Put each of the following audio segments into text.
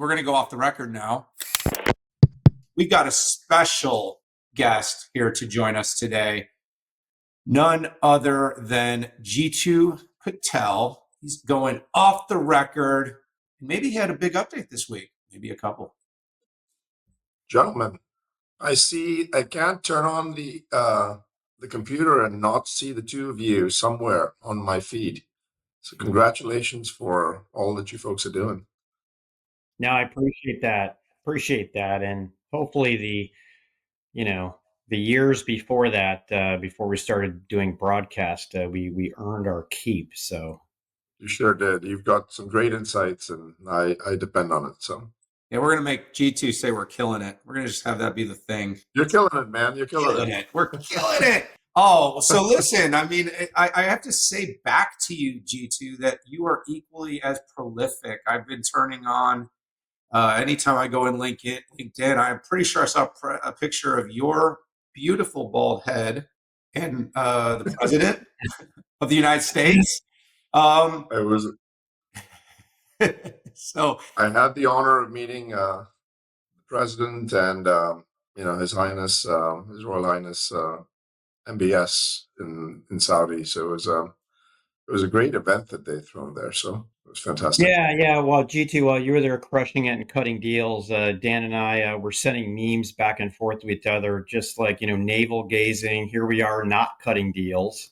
we're going to go off the record now. We've got a special guest here to join us today. None other than Jeetu Patel. He's going off the record. Maybe he had a big update this week, maybe a couple. Gentlemen, I can't turn on the computer and not see the two of you somewhere on my feed. So congratulations for all that you folks are doing. No, I appreciate that. And hopefully the years before that, before we started doing broadcast, we earned our keep. So you sure did. You've got some great insights, and I depend on it. So yeah, we're gonna make G2 say we're killing it. We're gonna just have that be the thing. You're killing it, man. You're killing it. We're killing it. Oh, so listen, I mean, I have to say back to you, G2, that you are equally as prolific. I've been turning on anytime I go in LinkedIn, I'm pretty sure I saw a picture of your beautiful bald head and the president of the United States. It was. So I had the honor of meeting the president and His Highness, His Royal Highness MBS in Saudi. So it was a great event that they thrown there. So it was fantastic. Yeah. Well, G2, while you were there crushing it and cutting deals, Dan and I were sending memes back and forth with each other, just like, navel gazing. Here we are not cutting deals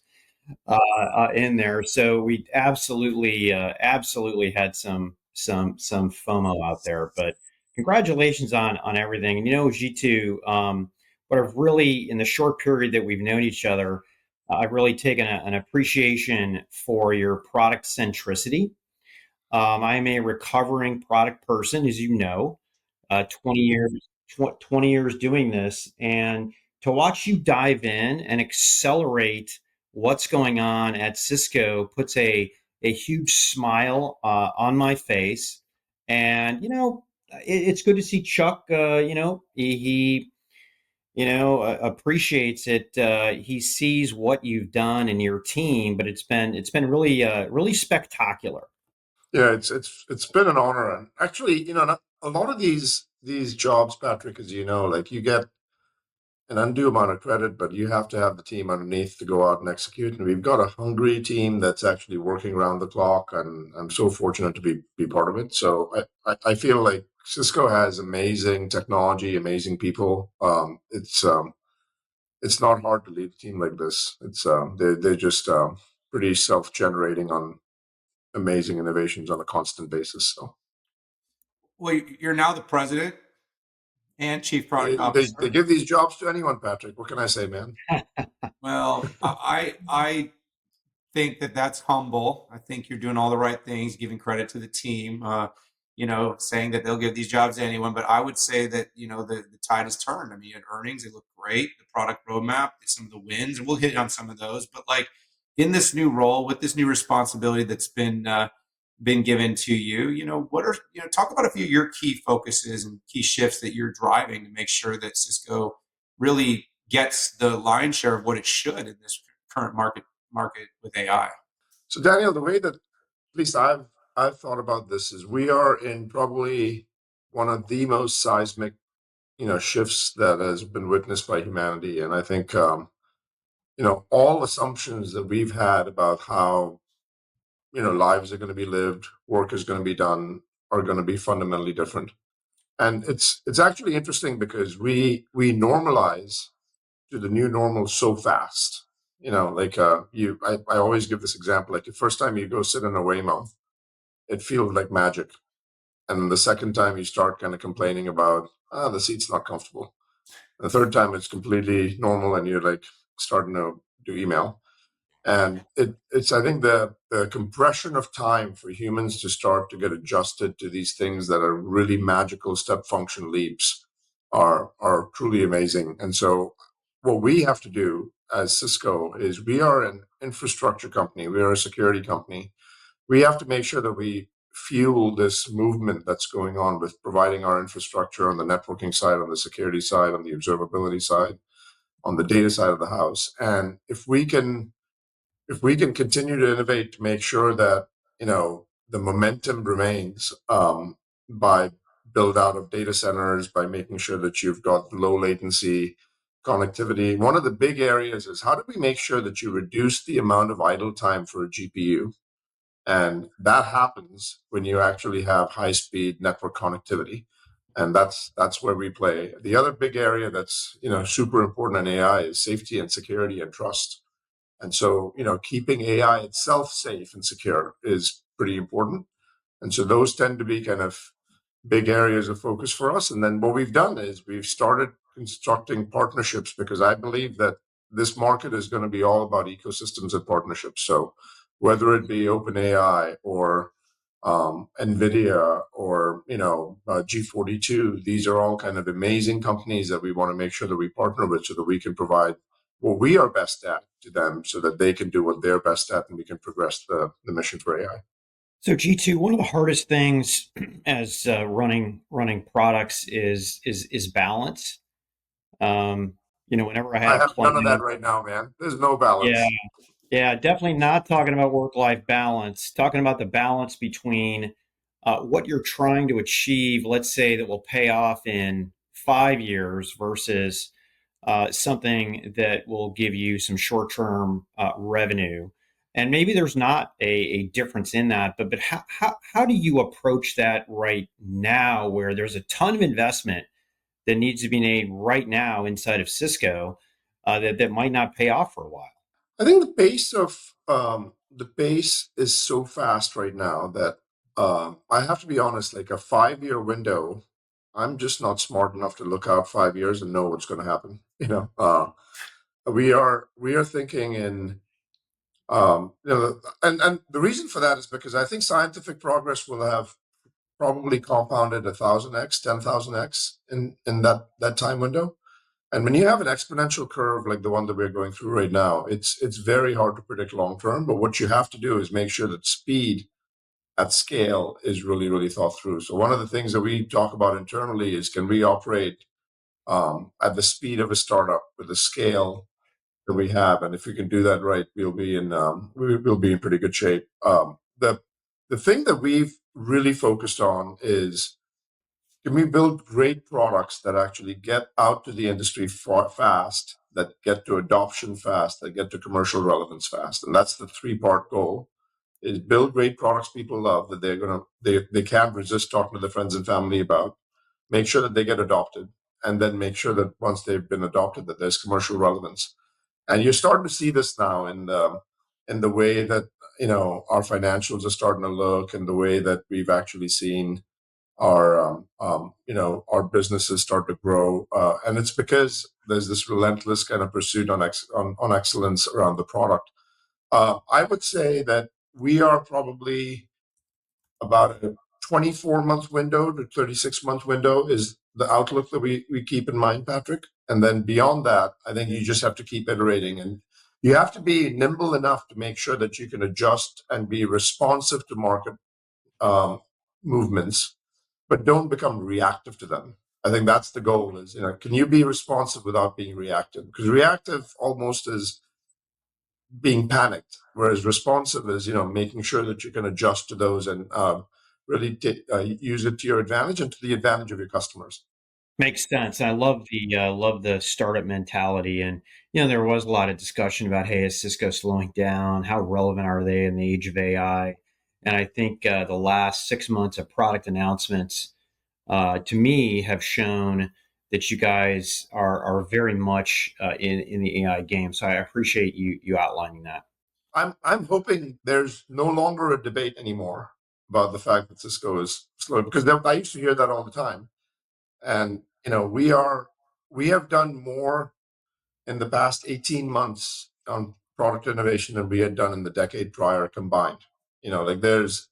in there. So we absolutely had some FOMO out there. But congratulations on everything. And G2, but I've really, in the short period that we've known each other, I've really taken an appreciation for your product centricity. I am a recovering product person, as you know, 20 years doing this, and to watch you dive in and accelerate what's going on at Cisco puts a huge smile on my face. And it's good to see Chuck. He appreciates it. He sees what you've done in your team, but it's been really spectacular. Yeah, it's been an honor, and actually, a lot of these jobs, Patrick, as you know, like you get an undue amount of credit, but you have to have the team underneath to go out and execute. And we've got a hungry team that's actually working around the clock, and I'm so fortunate to be part of it. So I feel like Cisco has amazing technology, amazing people. It's not hard to lead a team like this. They're just pretty self-generating on amazing innovations on a constant basis. So, well, you're now the president and chief product officer. They give these jobs to anyone, Patrick. What can I say, man? Well, I think that's humble. I think you're doing all the right things, giving credit to the team. Saying that they'll give these jobs to anyone, but I would say that the tide has turned. I mean, at earnings, they look great. The product roadmap, some of the wins, and we'll hit on some of those. But like in this new role with this new responsibility that's been given to you, what are talk about a few of your key focuses and key shifts that you're driving to make sure that Cisco really gets the lion's share of what it should in this current market with AI. So, Daniel, the way that at least I've thought about this is we are in probably one of the most seismic, shifts that has been witnessed by humanity. And I think, all assumptions that we've had about how, lives are going to be lived, work is going to be done, are going to be fundamentally different. And it's actually interesting because we normalize to the new normal so fast. I always give this example, like the first time you go sit in a Waymo, it feels like magic. And the second time you start kind of complaining about, the seat's not comfortable. The third time it's completely normal and you're like starting to do email. And it's, I think the compression of time for humans to start to get adjusted to these things that are really magical step function leaps are truly amazing. And so what we have to do as Cisco is we are an infrastructure company. We are a security company. We have to make sure that we fuel this movement that's going on with providing our infrastructure on the networking side, on the security side, on the observability side, on the data side of the house. And if we can continue to innovate to make sure that the momentum remains by build out of data centers, by making sure that you've got low latency connectivity. One of the big areas is how do we make sure that you reduce the amount of idle time for a GPU? And that happens when you actually have high-speed network connectivity. And that's where we play. The other big area that's super important in AI is safety and security and trust. And so, keeping AI itself safe and secure is pretty important. And so those tend to be kind of big areas of focus for us. And then what we've done is we've started constructing partnerships, because I believe that this market is going to be all about ecosystems and partnerships. So whether it be OpenAI or NVIDIA or G42, these are all kind of amazing companies that we want to make sure that we partner with, so that we can provide what we are best at to them, so that they can do what they're best at, and we can progress the mission for AI. So G2, one of the hardest things as running products is balance. Whenever I had I a have none of client, that right now, man. There's no balance. yeah, definitely not talking about work-life balance. Talking about the balance between what you're trying to achieve, let's say that will pay off in 5 years, versus something that will give you some short-term revenue. And maybe there's not a difference in that, but how do you approach that right now, where there's a ton of investment that needs to be made right now inside of Cisco that might not pay off for a while? I think the pace is so fast right now that I have to be honest. Like a 5-year window, I'm just not smart enough to look out 5 years and know what's going to happen. We are thinking in and the reason for that is because I think scientific progress will have probably compounded 1,000x, 10,000x in that time window. And when you have an exponential curve like the one that we're going through right now, it's very hard to predict long term. But what you have to do is make sure that speed at scale is really, really thought through. So one of the things that we talk about internally is, can we operate at the speed of a startup with the scale that we have? And if we can do that right, we'll be in pretty good shape. The thing that we've really focused on is, can we build great products that actually get out to the industry fast, that get to adoption fast, that get to commercial relevance fast? And that's the 3-part goal: is build great products people love, that they can't resist talking to their friends and family about, make sure that they get adopted, and then make sure that once they've been adopted, that there's commercial relevance. And you're starting to see this now in the way that our financials are starting to look, and the way that we've actually seen our businesses start to grow, and it's because there's this relentless kind of pursuit on excellence around the product. I would say that we are probably about a 24-month window to 36-month window is the outlook that we keep in mind, Patrick. And then beyond that, I think you just have to keep iterating, and you have to be nimble enough to make sure that you can adjust and be responsive to market movements, but don't become reactive to them. I think that's the goal: is, can you be responsive without being reactive? Because reactive almost is being panicked, whereas responsive is, making sure that you can adjust to those and really use it to your advantage and to the advantage of your customers. Makes sense. I love the startup mentality, and there was a lot of discussion about, hey, is Cisco slowing down? How relevant are they in the age of AI? And I think the last 6 months of product announcements, to me, have shown that you guys are very much in the AI game. So I appreciate you outlining that. I'm hoping there's no longer a debate anymore about the fact that Cisco is slow, because I used to hear that all the time. And we have done more in the past 18 months on product innovation than we had done in the decade prior combined. Like there's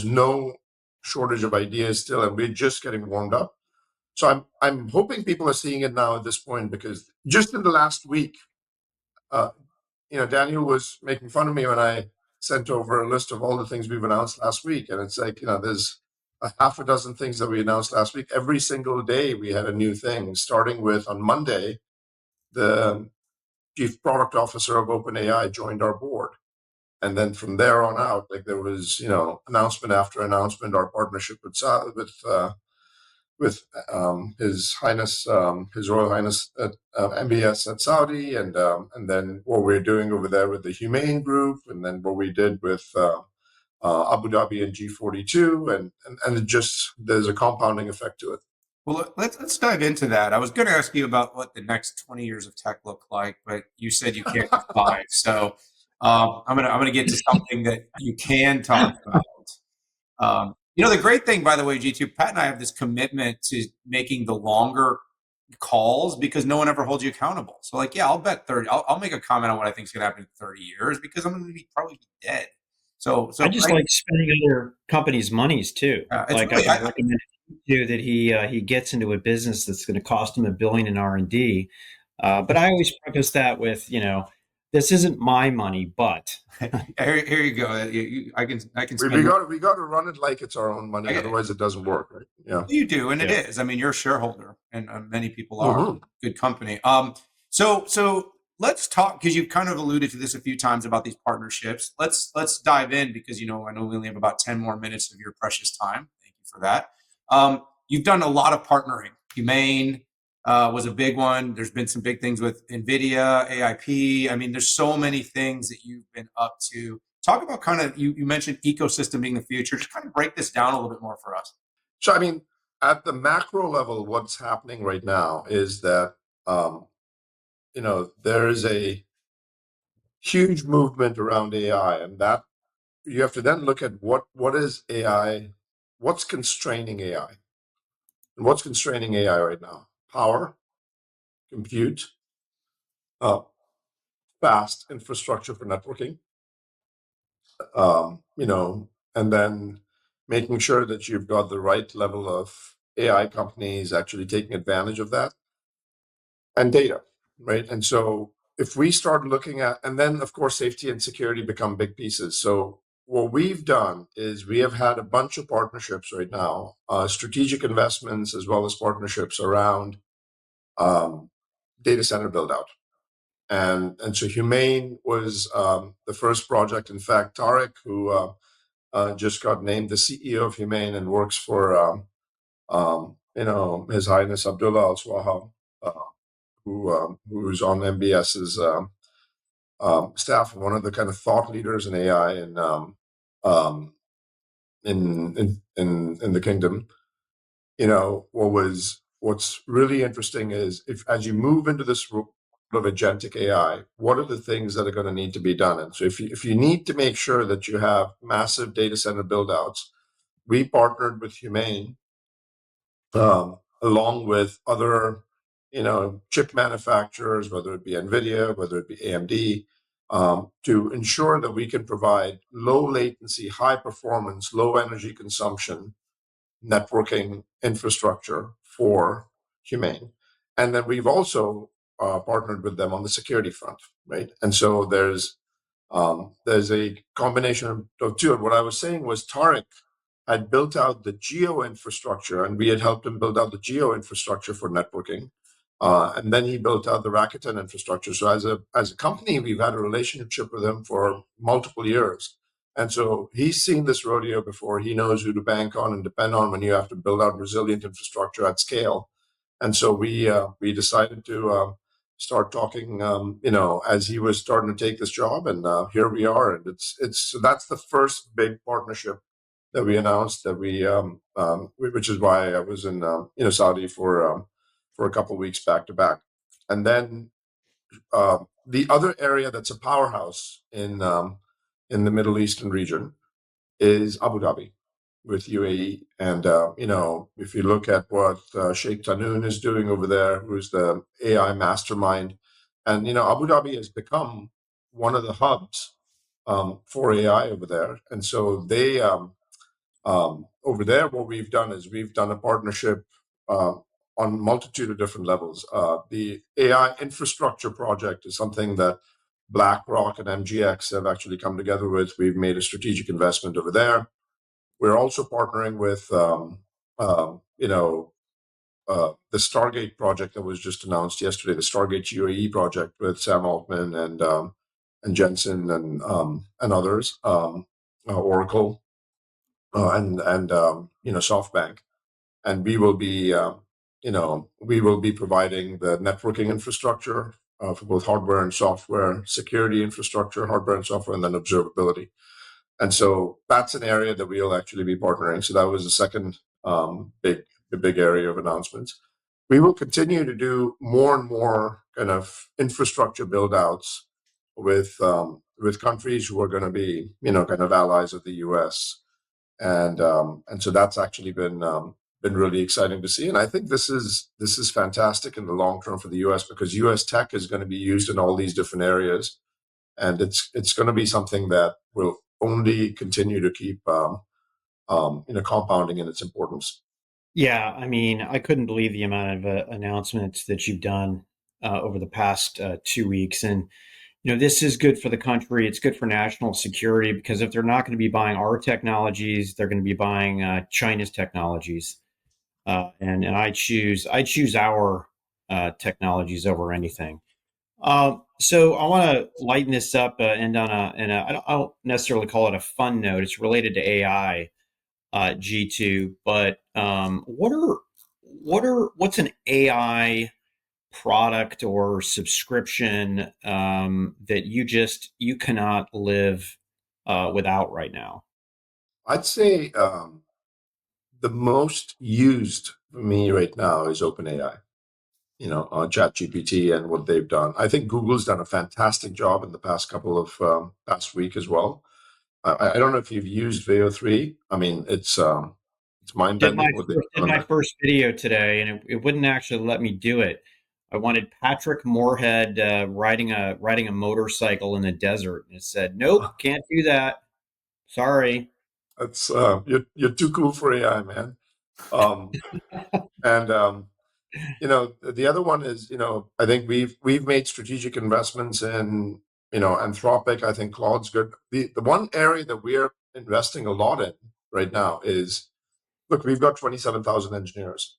no shortage of ideas still, and we're just getting warmed up. So I'm hoping people are seeing it now at this point, because just in the last week, Daniel was making fun of me when I sent over a list of all the things we've announced last week, and it's like, there's a half a dozen things that we announced last week. Every single day we had a new thing, starting with, on Monday, the chief product officer of OpenAI joined our board. And then from there on out, like there was, announcement after announcement. Our partnership with His Highness, His Royal Highness at MBS at Saudi, and then what we're doing over there with the Humain Group, and then what we did with Abu Dhabi and G42, and it just there's a compounding effect to it. Well, let's dive into that. I was going to ask you about what the next 20 years of tech look like, but you said you can't do 5. So I'm gonna get to something that you can talk about. The great thing, by the way, G2, Pat and I have this commitment to making the longer calls because no one ever holds you accountable. So like, yeah, I'll bet 30. I'll make a comment on what I think is going to happen in 30 years because I'm going to probably be dead. So I just like spending other companies' monies too. Like really, I can recommend to that he gets into a business that's going to cost him $1 billion in R&D. But I always preface that with, this isn't my money, but here you go. I can. We got to run it like it's our own money, otherwise it doesn't work, right? Yeah, you do, and it is. I mean, you're a shareholder, and many people are. Good company. So let's talk because you've kind of alluded to this a few times about these partnerships. Let's dive in because I know we only have about 10 more minutes of your precious time. Thank you for that. You've done a lot of partnering. Humain was a big one. There's been some big things with NVIDIA, AIP. I mean, there's so many things that you've been up to. Talk about kind of, you mentioned ecosystem being the future. Just kind of break this down a little bit more for us. So, I mean, at the macro level, what's happening right now is that, there is a huge movement around AI, and that you have to then look at what is AI, what's constraining AI. And what's constraining AI right now? Power, compute, fast infrastructure for networking, and then making sure that you've got the right level of AI companies actually taking advantage of that, and data, right? And so if we start looking at, and then of course safety and security become big pieces. So what we've done is we have had a bunch of partnerships right now, strategic investments as well as partnerships around data center build out. And so Humain was the first project. In fact, Tarek, who just got named the CEO of Humain and works for His Highness Abdullah Al Swaha, who's on MBS's staff, one of the kind of thought leaders in AI in the kingdom. What's really interesting is as you move into this of agentic AI, what are the things that are going to need to be done? And so if you need to make sure that you have massive data center buildouts, we partnered with Humain along with other chip manufacturers, whether it be NVIDIA, whether it be AMD, to ensure that we can provide low latency, high performance, low energy consumption networking infrastructure for Humain. And then we've also partnered with them on the security front, right? And so there's a combination of two. And what I was saying was Tarek had built out the geo infrastructure, and we had helped him build out the geo infrastructure for networking. And then he built out the Rakuten infrastructure. So as a company, we've had a relationship with him for multiple years. And so he's seen this rodeo before. He knows who to bank on and depend on when you have to build out resilient infrastructure at scale. And so we decided to start talking, as he was starting to take this job, and here we are. And so that's the first big partnership that we announced that which is why I was in Saudi for a couple of weeks back to back. And then the other area that's a powerhouse in the Middle Eastern region is Abu Dhabi with UAE. And if you look at what Sheikh Tanoon is doing over there, who's the AI mastermind, and Abu Dhabi has become one of the hubs for AI over there. And so they over there, what we've done is we've done a partnership on multitude of different levels. The AI infrastructure project is something that BlackRock and MGX have actually come together with. We've made a strategic investment over there. We're also partnering with, the Stargate project that was just announced yesterday, the Stargate UAE project with Sam Altman and Jensen and others, Oracle, and SoftBank. and we will be, we will be providing the networking infrastructure for both hardware and software, security infrastructure, hardware and software, and then observability. And so that's an area that we'll actually be partnering. So that was the second big area of announcements. We will continue to do more and more kind of infrastructure build outs with countries who are going to be, kind of allies of the U.S. And so that's actually been really exciting to see. And I think this is fantastic in the long term for the U.S. because U.S. tech is going to be used in all these different areas, and it's going to be something that will only continue to keep compounding in its importance. Yeah, I mean, I couldn't believe the amount of announcements that you've done over the past 2 weeks. And, this is good for the country. It's good for national security because if they're not going to be buying our technologies, they're going to be buying China's technologies. And I choose our technologies over anything. So I want to lighten this up, end on I don't necessarily call it a fun note. It's related to AI. G2, but what's an AI product or subscription that you cannot live without right now? I'd say the most used for me right now is OpenAI. ChatGPT and what they've done. I think Google's done a fantastic job in the past couple of past week as well. I don't know if you've used Veo 3. I mean, it's mind bending what they've Did done. my first video today, and it wouldn't actually let me do it. I wanted Patrick Moorhead riding a motorcycle in the desert, and it said, "Nope, can't do that. Sorry." That's you're too cool for AI, man. And the other one is, I think we've made strategic investments in, Anthropic. I think Claude's good. The one area that we're investing a lot in right now is, look, we've got 27,000 engineers.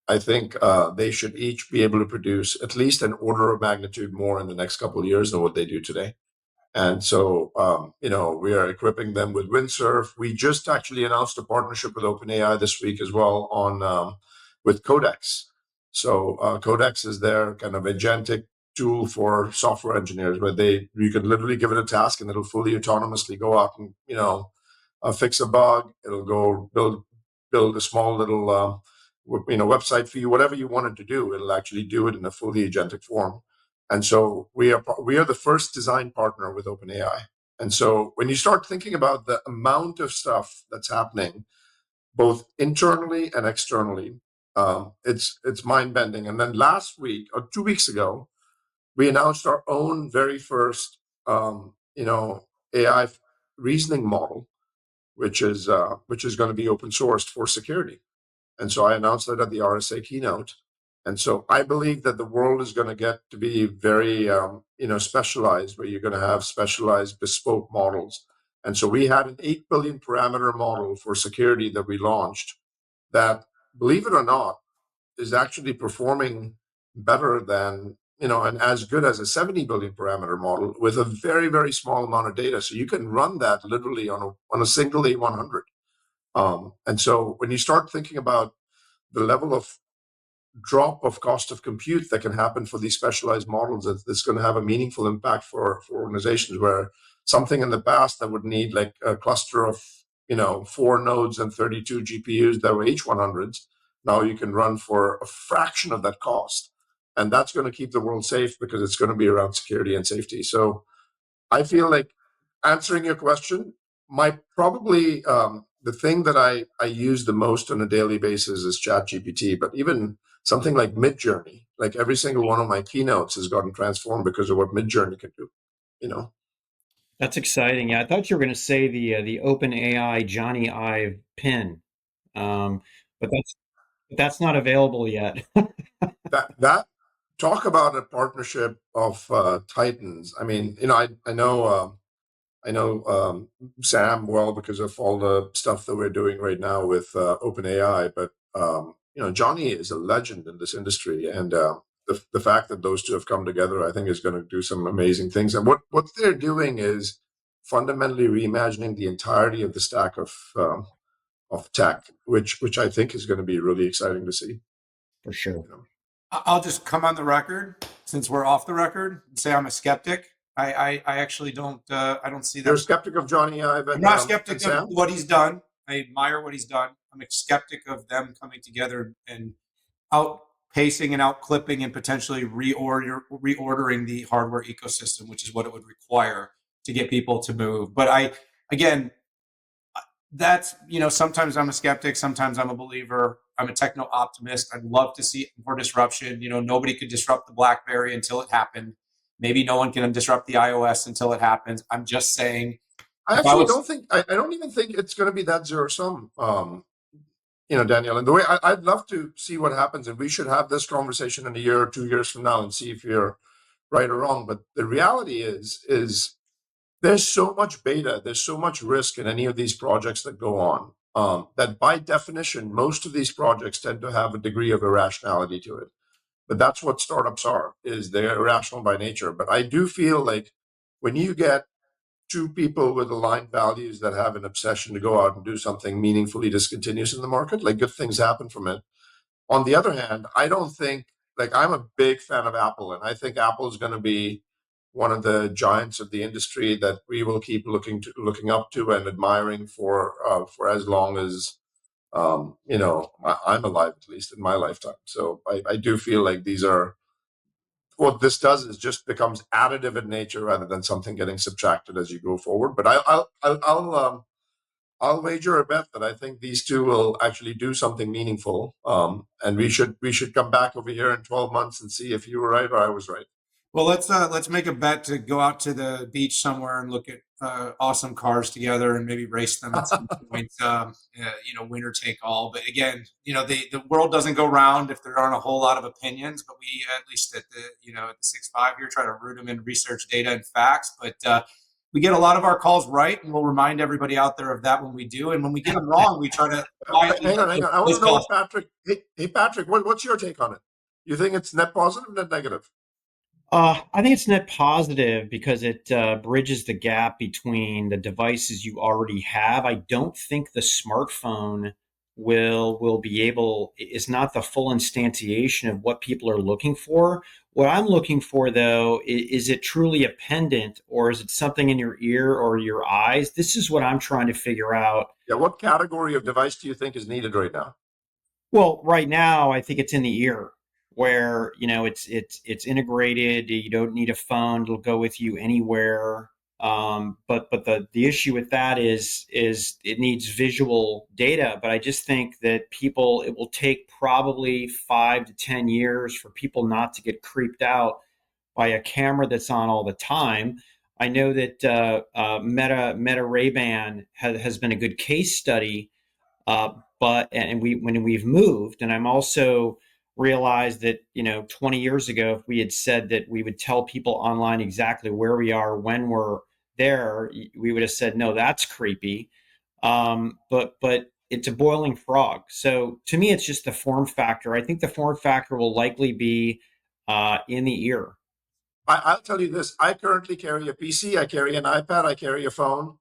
I think they should each be able to produce at least an order of magnitude more in the next couple of years than what they do today. And so, we are equipping them with Windsurf. We just actually announced a partnership with OpenAI this week as well on with Codex. So Codex is their kind of agentic tool for software engineers, where you can literally give it a task and it'll fully autonomously go out and fix a bug. It'll go build a small little website for you, whatever you want it to do. It'll actually do it in a fully agentic form. And so we are the first design partner with OpenAI. And so when you start thinking about the amount of stuff that's happening, both internally and externally, it's mind bending. And then last week or 2 weeks ago, we announced our own very first AI reasoning model, which is going to be open sourced for security. And so I announced that at the RSA keynote. And so I believe that the world is going to get to be very, specialized, where you're going to have specialized bespoke models. And so we had an 8 billion parameter model for security that we launched that, believe it or not, is actually performing better than, and as good as a 70 billion parameter model with a very, very small amount of data. So you can run that literally on a single A100. And so when you start thinking about the level of drop of cost of compute that can happen for these specialized models, that's going to have a meaningful impact for organizations, where something in the past that would need like a cluster of 4 nodes and 32 GPUs that were H100s, now you can run for a fraction of that cost. And that's going to keep the world safe because it's going to be around security and safety. So I feel like, answering your question, my probably the thing that I use the most on a daily basis is ChatGPT. But even something like Midjourney, like every single one of my keynotes has gotten transformed because of what Midjourney can do. That's exciting. Yeah, I thought you were going to say the OpenAI Johnny Ive pin, but that's not available yet. that talk about a partnership of titans. I mean, I know Sam well because of all the stuff that we're doing right now with OpenAI, but Johnny is a legend in this industry, and the fact that those two have come together, I think, is going to do some amazing things. And what they're doing is fundamentally reimagining the entirety of the stack of tech, which I think is going to be really exciting to see. For sure. You know? I'll just come on the record, since we're off the record, and say I'm a skeptic. I actually don't I don't see that. You're a skeptic of Johnny Ive. I'm not a skeptic of what he's done. I admire what he's done. I'm a skeptic of them coming together and outpacing and outclipping and potentially reordering the hardware ecosystem, which is what it would require to get people to move. But again, that's, sometimes I'm a skeptic, sometimes I'm a believer. I'm a techno optimist. I'd love to see more disruption. Nobody could disrupt the BlackBerry until it happened. Maybe no one can disrupt the iOS until it happens. I'm just saying. I don't even think it's going to be that zero sum, Daniel. And the way I'd love to see what happens, and we should have this conversation in a year or 2 years from now and see if you're right or wrong. But the reality is there's so much beta, there's so much risk in any of these projects that go on, that by definition, most of these projects tend to have a degree of irrationality to it. But that's what startups are, is they're irrational by nature. But I do feel like when you get two people with aligned values that have an obsession to go out and do something meaningfully discontinuous in the market, like good things happen from it. On the other hand, I don't think, I'm a big fan of Apple, and I think Apple is going to be one of the giants of the industry that we will keep looking up to and admiring for as long as I'm alive, at least in my lifetime. So I do feel like what this does is just becomes additive in nature rather than something getting subtracted as you go forward. But I'll wager a bet that I think these two will actually do something meaningful. And we should come back over here in 12 months and see if you were right or I was right. Well, let's make a bet to go out to the beach somewhere and look at awesome cars together and maybe race them at some point. Winner take all. But again, the world doesn't go round if there aren't a whole lot of opinions. But we, at least at the at the 6.5 here, try to root them in research, data, and facts. But we get a lot of our calls right, and we'll remind everybody out there of that when we do. And when we get them wrong, we try to hang on. I want to know what Patrick. Hey, Patrick, what's your take on it? You think it's net positive, net negative? I think it's net positive because it bridges the gap between the devices you already have. I don't think the smartphone is not the full instantiation of what people are looking for. What I'm looking for, though, is it truly a pendant, or is it something in your ear or your eyes? This is what I'm trying to figure out. Yeah, what category of device do you think is needed right now? Well, right now, I think it's in the ear, where it's integrated. You don't need a phone; it'll go with you anywhere. But the issue with that is it needs visual data. But I just think that it will take probably 5 to 10 years for people not to get creeped out by a camera that's on all the time. I know that Meta Ray-Ban has been a good case study. When we've moved, and I'm also realized that 20 years ago, if we had said that we would tell people online exactly where we are when we're there, we would have said, no, that's creepy. But it's a boiling frog. So to me, it's just the form factor. I think the form factor will likely be in the ear. I'll tell you this: I currently carry a PC, I carry an iPad, I carry a phone.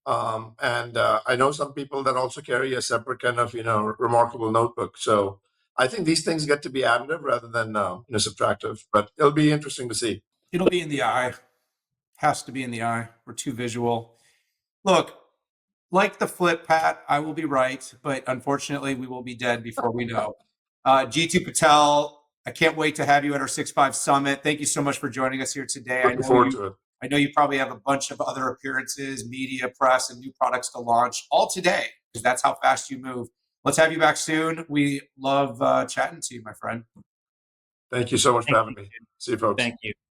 And I know some people that also carry a separate kind of, remarkable notebook. So I think these things get to be additive rather than, subtractive, but it'll be interesting to see. It'll be in the eye. Has to be in the eye. We're too visual. Look, like the flip, Pat, I will be right, but unfortunately we will be dead before we know. Jeetu Patel, I can't wait to have you at our 6.5 Summit. Thank you so much for joining us here today. Looking forward to it. I know you probably have a bunch of other appearances, media, press, and new products to launch all today, because that's how fast you move. Let's have you back soon. We love chatting to you, my friend. Thank you so much for having me. See you, folks. Thank you.